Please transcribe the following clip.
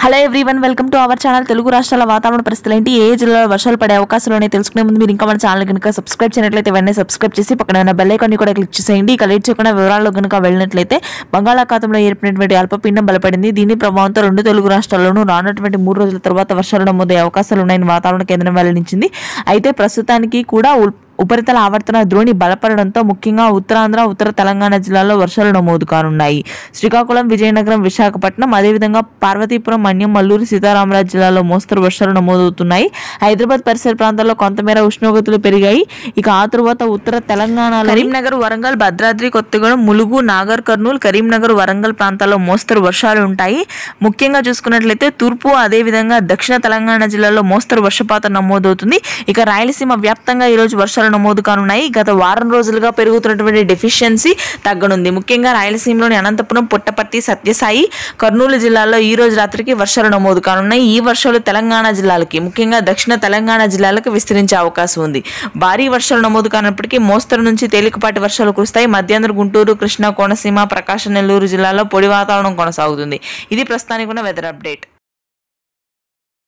Hello everyone, welcome to our channel. Telugu రాష్ట్రాల వాతావరణ పరిస్థితులు ఏంటి, ఏ జిల్లాలో వర్షాలు పడే అవకాశాలు ఉన్నాయి తెలుసుకునే ముందు మీరు ఇంకా మన ఛానల్ కనుక సబ్స్క్రైబ్ చేయనట్లయితే వెంటనే సబ్స్క్రైబ్ చేసి పక్కన ఉన్న బెల్ ఐకాన్ ని కూడా క్లిక్ చేసేయండి. ఇక లేట్ చేయకుండా వివరాల్లో కనుక వెళ్ళినట్లయితే బంగాళాఖాతంలో ఏర్పడినటువంటి అల్పపీడనం బలపడింది. దీని ప్రభావంతో రెండు తెలుగు రాష్ట్రాల్లోనూ రానున్నటువంటి 3 రోజుల తర్వాత వర్షాలు నమోదయ్యే అవకాశాలు ఉన్నాయని వాతావరణ కేంద్రం వెల్లడించింది. అయితే ప్రస్తుతానికి కూడా ఉపరితల ఆవర్తన ద్రోణి బలపడడంతో ముఖ్యంగా ఉత్తరాంధ్ర, ఉత్తర తెలంగాణ జిల్లాల్లో వర్షాలు నమోదు కానున్నాయి. శ్రీకాకుళం, విజయనగరం, విశాఖపట్నం, అదేవిధంగా పార్వతీపురం, మన్యం, మల్లూరు, సీతారామరాజు జిల్లాలో మోస్తరు వర్షాలు నమోదవుతున్నాయి. హైదరాబాద్ పరిసర ప్రాంతాల్లో కొంతమేర ఉష్ణోగ్రతలు పెరిగాయి. ఇక ఆ తరువాత ఉత్తర తెలంగాణలో కరీంనగర్, వరంగల్, భద్రాద్రి కొత్తగూడెం, ములుగు, నాగర్ కర్నూలు, కరీంనగర్, వరంగల్ ప్రాంతాల్లో మోస్తరు వర్షాలు ఉంటాయి. ముఖ్యంగా చూసుకున్నట్లయితే తూర్పు, అదేవిధంగా దక్షిణ తెలంగాణ జిల్లాలో మోస్తరు వర్షపాతం నమోదవుతుంది. ఇక రాయలసీమ వ్యాప్తంగా ఈ రోజు వర్షాలు నమోదు కానున్నాయి. గత వారం రోజులుగా పెరుగుతున్నటువంటి డెఫిషియన్సీ తగ్గనుంది. ముఖ్యంగా రాయలసీమలోని అనంతపురం, పుట్టపర్తి, సత్యసాయి, కర్నూలు జిల్లాల్లో ఈ రోజు రాత్రికి వర్షాలు నమోదు కానున్నాయి. ఈ వర్షాలు తెలంగాణ జిల్లాలకి, ముఖ్యంగా దక్షిణ తెలంగాణ జిల్లాలకు విస్తరించే అవకాశం ఉంది. భారీ వర్షాలు నమోదు కానప్పటికీ మోస్తరు నుంచి తేలికపాటి వర్షాలు కురుస్తాయి. మధ్యాంధ్ర, గుంటూరు, కృష్ణా, కోనసీమ, ప్రకాశం, నెల్లూరు జిల్లాలో పొడి వాతావరణం కొనసాగుతుంది. ఇది ప్రస్తుతానికి ఉన్న వెదర్ అప్డేట్.